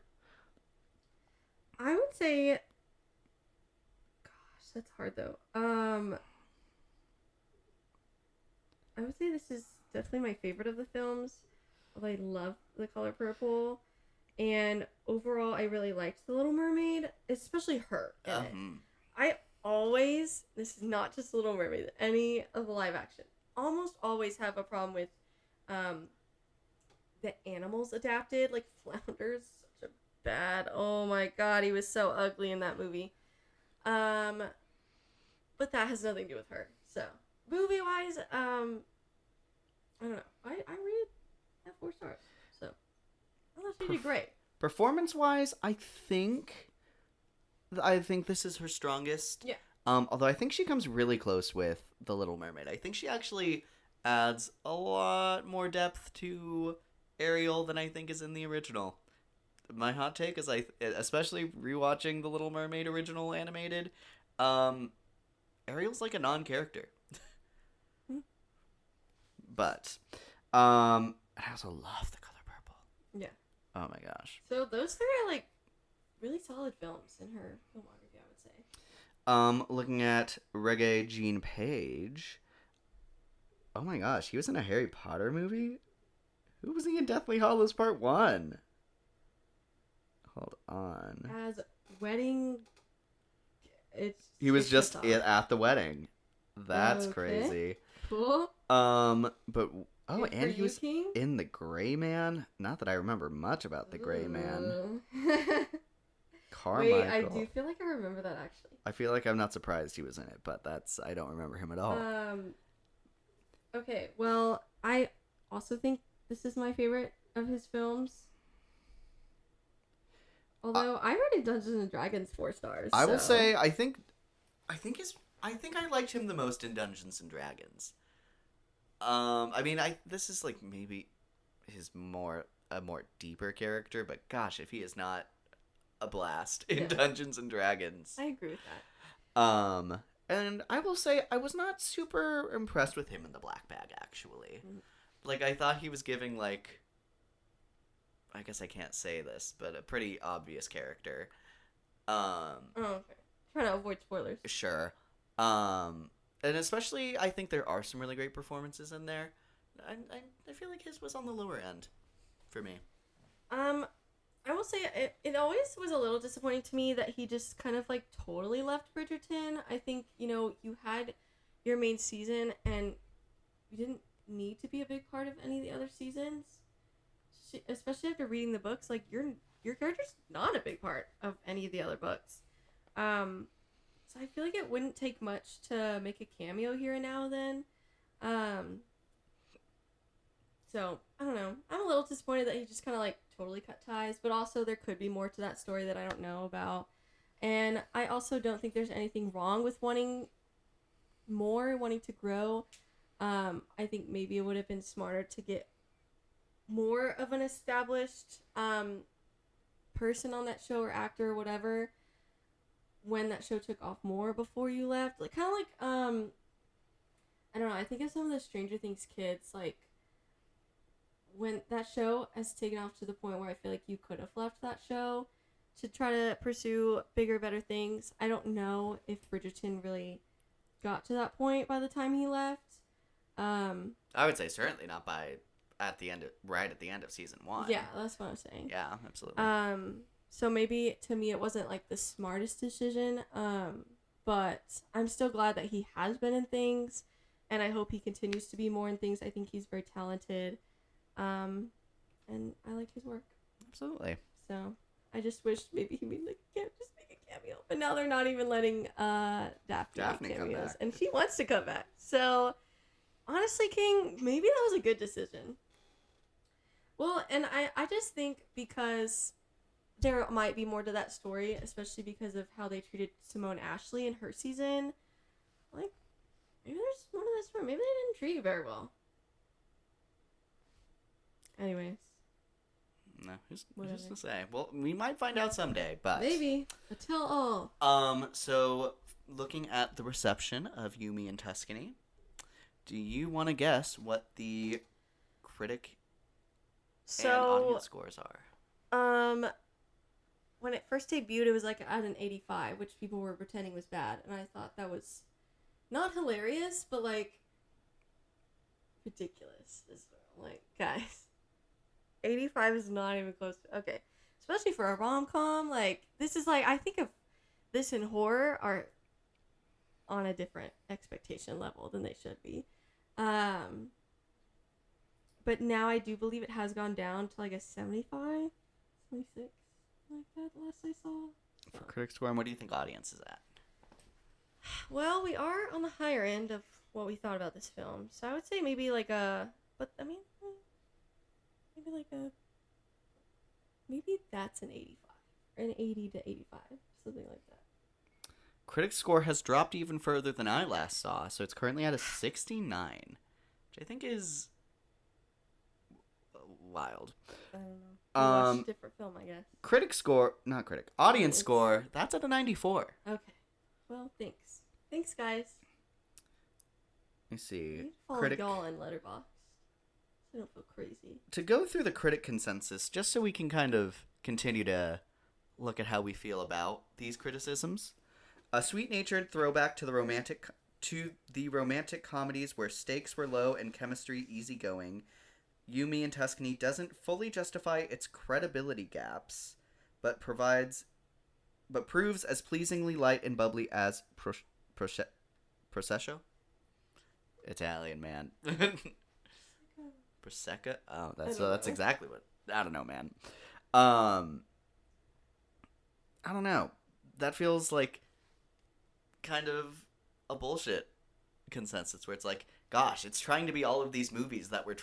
I would say, gosh, that's hard though. I would say this is definitely my favorite of the films. Although I love The Color Purple, and overall, I really liked The Little Mermaid, especially her in it. I always, this is not just Little Mermaid, any of the live action, almost always have a problem with the animals adapted. Like Flounder's such a bad, oh my god, he was so ugly in that movie. But that has nothing to do with her. So movie wise, I don't know. I rated at 4 stars. So I thought she did great.
Performance wise, I think this is her strongest.
Yeah.
Although I think she comes really close with The Little Mermaid. I think she actually adds a lot more depth to Ariel than I think is in the original. My hot take is especially rewatching The Little Mermaid original animated, Ariel's like a non-character. But I also love The Color Purple.
Yeah.
Oh my gosh.
So those 3 are like really solid films in her filmography, I would say.
Looking at Reggae Jean Page. Oh my gosh, he was in a Harry Potter movie? Who was he in Deathly Hallows Part 1? Hold on.
As wedding...
He was just at the wedding. That's
Okay.
crazy.
Cool.
But
Good
and
for
he
you,
was
King.
in The Gray Man. Not that I remember much about The Gray Man. Carmichael.
Wait, I do feel like I remember that actually.
I feel like I'm not surprised he was in it, but I don't remember him at all.
Okay, well, I also think this is my favorite of his films. Although I rated Dungeons and Dragons 4 stars.
I will say I think I liked him the most in Dungeons and Dragons. I mean, this is like maybe a more deeper character, but gosh, if he is not a blast in Dungeons and Dragons.
I agree with that.
And I will say I was not super impressed with him in The Black Bag, actually. Like, I thought he was giving, like, I guess I can't say this, but a pretty obvious character.
Oh, okay. Trying to avoid spoilers.
Sure. And especially, I think there are some really great performances in there. I feel like his was on the lower end for me.
I will say it always was a little disappointing to me that he just kind of like totally left Bridgerton. I think, you had your main season and you didn't need to be a big part of any of the other seasons. Especially after reading the books, like your character's not a big part of any of the other books. So I feel like it wouldn't take much to make a cameo here and now then. So, I don't know. I'm a little disappointed that he just kind of like totally cut ties, but also there could be more to that story that I don't know about. And I also don't think there's anything wrong with wanting to grow. I think maybe it would have been smarter to get more of an established person on that show or actor or whatever when that show took off more before you left. Like, kind of like, I don't know, I think of some of the Stranger Things kids, like, when that show has taken off to the point where I feel like you could have left that show to try to pursue bigger, better things. I don't know if Bridgerton really got to that point by the time he left.
I would say certainly not right at the end of season 1.
Yeah, that's what I'm saying.
Yeah, absolutely.
So maybe to me it wasn't like the smartest decision. But I'm still glad that he has been in things, and I hope he continues to be more in things. I think he's very talented. And I like his work.
Absolutely.
So I just wish maybe he made just make a cameo. But now they're not even letting Daphne make
come
cameos,
back.
and she wants to come back. So honestly, King, maybe that was a good decision. Well, and I just think because there might be more to that story, especially because of how they treated Simone Ashley in her season. Like, maybe there's more to that story. Maybe they didn't treat you very well. Anyways.
No, who's to say? Well, we might find out someday, but
Maybe. But tell all.
So looking at the reception of Yumi and Tuscany, do you want to guess what the critic and audience scores are?
When it first debuted, it was like at an 85, which people were pretending was bad, and I thought that was not hilarious, but like ridiculous as well. Like, guys, 85 is not even close to, okay, especially for a rom-com. Like, this is like, I think of this and horror are on a different expectation level than they should be. But now I do believe it has gone down to like a 75, 76, like that last I saw.
For critic score, and what do you think audience is at?
Well, we are on the higher end of what we thought about this film, so I would say maybe like a, but I mean, maybe like a, maybe that's an 85, or an 80 to 85, something like that.
Critic score has dropped even further than I last saw, so it's currently at a 69, which I think is wild.
I don't know. We watched a different film, I guess.
Critic score, not critic, audience score, that's at a 94.
Okay. Well, thanks. Thanks, guys.
Let me see.
Follow
Critic.
y'all in Letterboxd. So I don't feel crazy.
To go through the critic consensus, just so we can kind of continue to look at how we feel about these criticisms. A sweet-natured throwback to the romantic comedies where stakes were low and chemistry easygoing, Yumi and Tuscany doesn't fully justify its credibility gaps, but proves as pleasingly light and bubbly as Prosecco? Italian, man. Prosecco? Oh, that's exactly what. I don't know, man. I don't know. That feels like kind of a bullshit consensus where it's like, gosh, it's trying to be all of these movies that were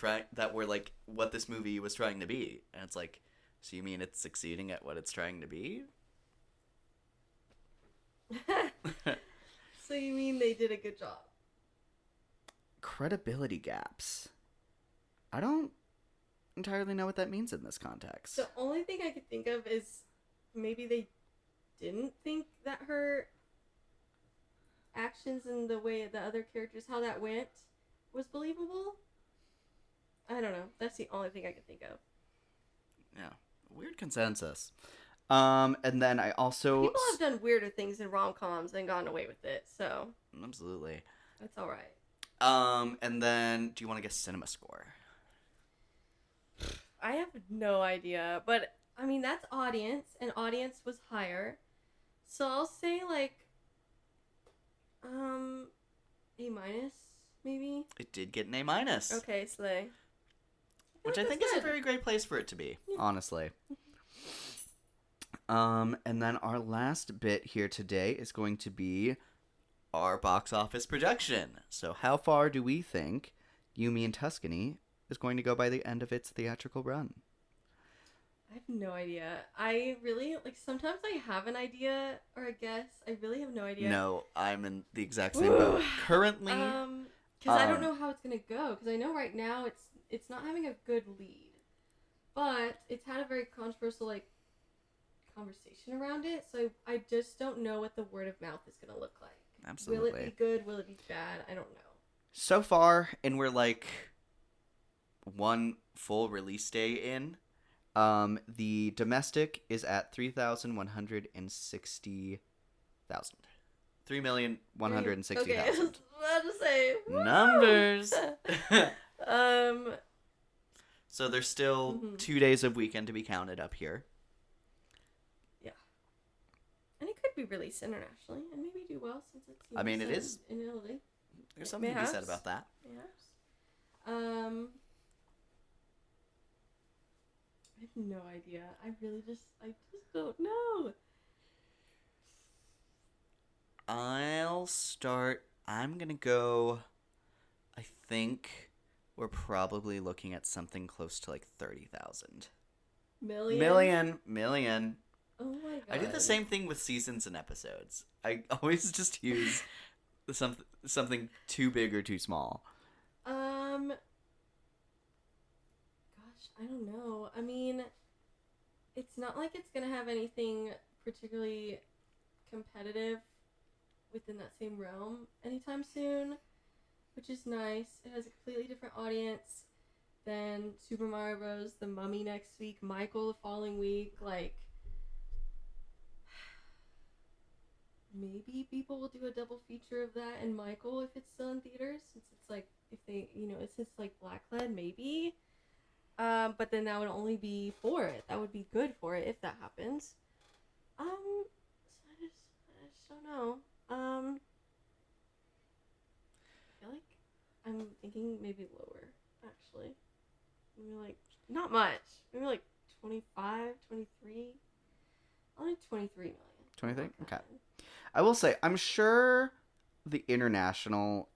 like what this movie was trying to be, and it's like, so you mean it's succeeding at what it's trying to be?
So you mean they did a good job?
Credibility gaps. I don't entirely know what that means in this context.
The only thing I could think of is maybe they didn't think that her actions and the way the other characters, how that went, was believable. I don't know. That's the only thing I could think of.
Yeah. Weird consensus. And then I also...
People have done weirder things in rom-coms and gotten away with it, so...
Absolutely.
That's alright.
And then, do you want to guess cinema score?
I have no idea, but, I mean, that's audience, and audience was higher. So I'll say, like, A-, maybe?
It did get an A-.
Okay, slay.
Which I think is a very great place for it to be, honestly. And then our last bit here today is going to be our box office projection. So how far do we think Yumi and Tuscany is going to go by the end of its theatrical run?
I have no idea. I really, like, sometimes I have an idea or a guess. I really have no idea.
No, I'm in the exact same boat. Currently...
Because I don't know how it's going to go. Because I know right now it's not having a good lead. But it's had a very controversial, like, conversation around it. So I just don't know what the word of mouth is going to look like.
Absolutely.
Will it be good? Will it be bad? I don't know.
So far, and we're like one full release day in, the domestic is at 3,160,000. 3,160,000.
Okay, I was about to say.
Numbers!
Um.
So there's still 2 days of weekend to be counted up here.
Yeah. And it could be released internationally and maybe do well since it's.
I mean, it is.
In Italy.
There's something to be said about that.
Perhaps. I have no idea. I just don't know.
I'll start. I'm gonna go. I think we're probably looking at something close to like 30,000.
Million. Oh my god.
I do the same thing with seasons and episodes. I always just use something too big or too small.
Gosh, I don't know. I mean, it's not like it's gonna have anything particularly competitive within that same realm anytime soon, which is nice. It has a completely different audience than Super Mario Bros. The Mummy next week, Michael the following week. Like, maybe people will do a double feature of that and Michael if it's still in theaters, since it's like, if they, since it's like blacklead, maybe. But then that would only be for it. That would be good for it if that happens. So I just don't know. I feel like I'm thinking maybe lower, actually. Maybe like, not much. Maybe like 25, 23. Only 23 million.
23? Okay. I will say, I'm sure the international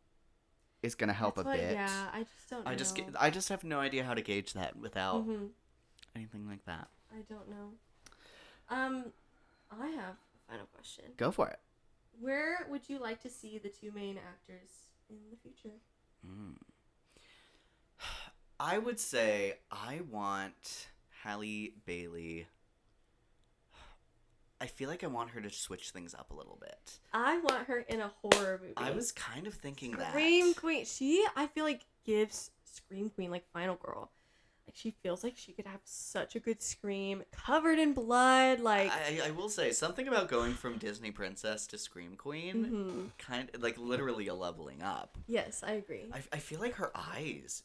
is going to help a bit.
Yeah, I just don't know.
I just have no idea how to gauge that without anything like that.
I don't know. I have a final question.
Go for it.
Where would you like to see the two main actors in the future?
I would say I want Halle Bailey. I feel like I want her to switch things up a little bit.
I want her in a horror movie.
I was kind of thinking that.
Scream Queen. She, I feel like, gives Scream Queen, like, Final Girl. Like, she feels like she could have such a good scream, covered in blood, like...
I will say, something about going from Disney Princess to Scream Queen, kind of, like, literally a leveling up.
Yes, I agree.
I feel like her eyes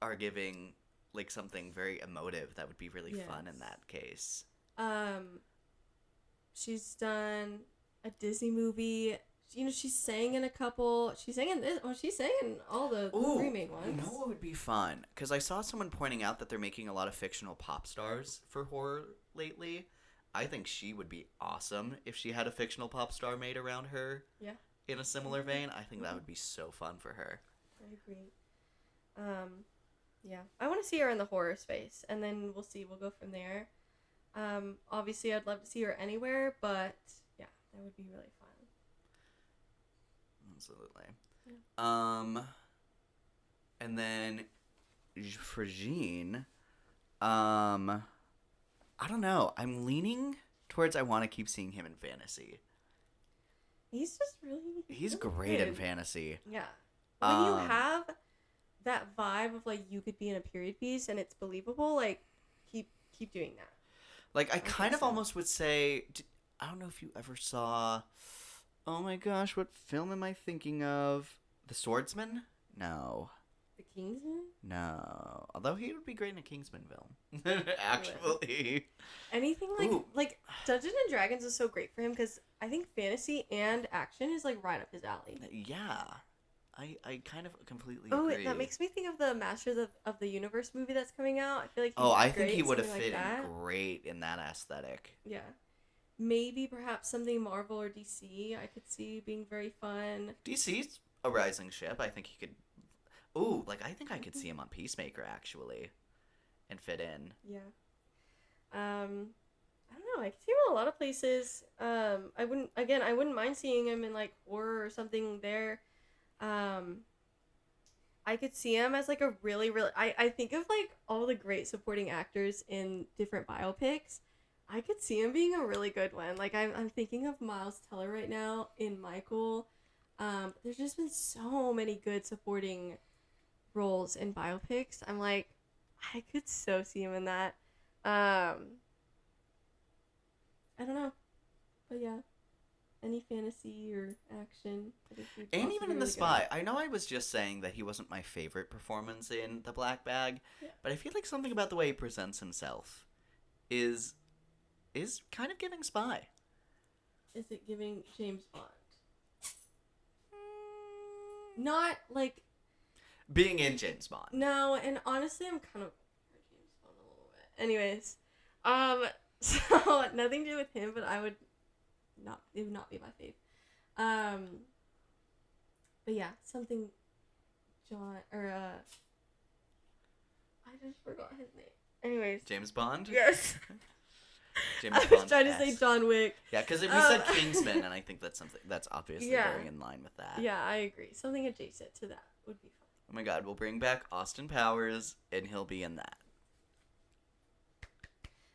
are giving, like, something very emotive that would be really fun in that case.
She's done a Disney movie. She sang in a couple. She sang in this. Oh, she sang in all the three main ones.
You know what would be fun? Because I saw someone pointing out that they're making a lot of fictional pop stars for horror lately. I think she would be awesome if she had a fictional pop star made around her. Yeah. In a similar vein, I think that would be so fun for her.
I agree. Yeah, I want to see her in the horror space, and then we'll see. We'll go from there. Obviously, I'd love to see her anywhere, but yeah, that would be really fun.
Absolutely. Yeah. And then for Jean, I don't know. I'm leaning towards I want to keep seeing him in fantasy.
He's just really...
He's great in fantasy.
Yeah. When you have that vibe of, like, you could be in a period piece and it's believable, like, keep doing that.
Like, I kind of almost would say, I don't know if you ever saw, oh my gosh, what film am I thinking of? The Swordsman? No.
The Kingsman?
No. Although he would be great in a Kingsman film. Actually.
Anything like Dungeons and Dragons is so great for him because I think fantasy and action is, like, right up his alley.
Yeah. I kind of completely agree.
That makes me think of the Masters of the Universe movie that's coming out. I feel like
I think he would have fit in great in that aesthetic.
Yeah. Maybe perhaps something Marvel or DC I could see being very fun.
DC's a rising ship. I think he could... I think I could see him on Peacemaker, actually. And fit in.
Yeah. I don't know. I could see him in a lot of places. I wouldn't mind seeing him in, like, horror or something there. I could see him as, like, a really, really... I think of, like, all the great supporting actors in different biopics. I could see him being a really good one. Like, I'm thinking of Miles Teller right now in Michael. There's just been so many good supporting roles in biopics. I'm like, I could so see him in that. I don't know. But yeah. Any fantasy or action.
And even in The Spy. I know I was just saying that he wasn't my favorite performance in The Black Bag, but I feel like something about the way he presents himself is kind of giving Spy.
Is it giving James Bond? Not, like...
Being in James Bond.
No, and honestly, I'm kind of James Bond a little bit. Anyways, so nothing to do with him, but it would not be my fave. But yeah, something John, or I just forgot his name. Anyways.
James Bond?
Yes.
James
I was trying to say John Wick.
Yeah, because if you said Kingsman, and I think that's something that's obviously very in line with that.
Yeah, I agree. Something adjacent to that would be fun.
Oh my god, we'll bring back Austin Powers, and he'll be in that.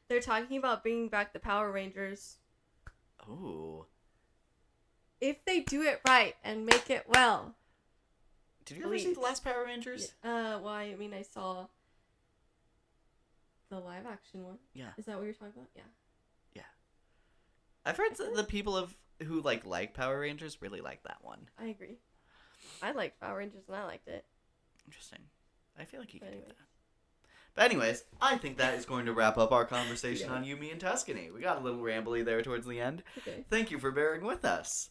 They're talking about bringing back the Power Rangers.
Ooh.
if they do it right and make it well.
Did you ever see
Please.
the last Power Rangers?
Well, I mean, I saw the live action one.
Yeah.
Is that what you're talking about? Yeah.
I've heard the people who like Power Rangers really like that one.
I agree. I liked Power Rangers and I liked it.
Interesting. I feel like you
But
could do
anyways.
that. But anyways, I think that is going to wrap up our conversation
Yeah.
on You, Me, and Tuscany. We got a little rambly there towards the end.
Okay.
Thank you for bearing with us.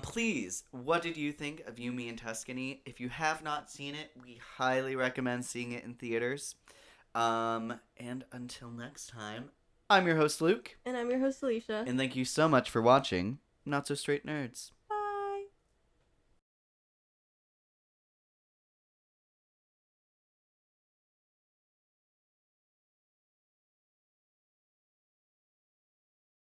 Please, what did you think of You, Me, and Tuscany? If you have not seen it, we highly recommend seeing it in theaters. And until next time, I'm your host, Luke.
And I'm your host, Alicia.
And thank you so much for watching Not So Straight Nerds.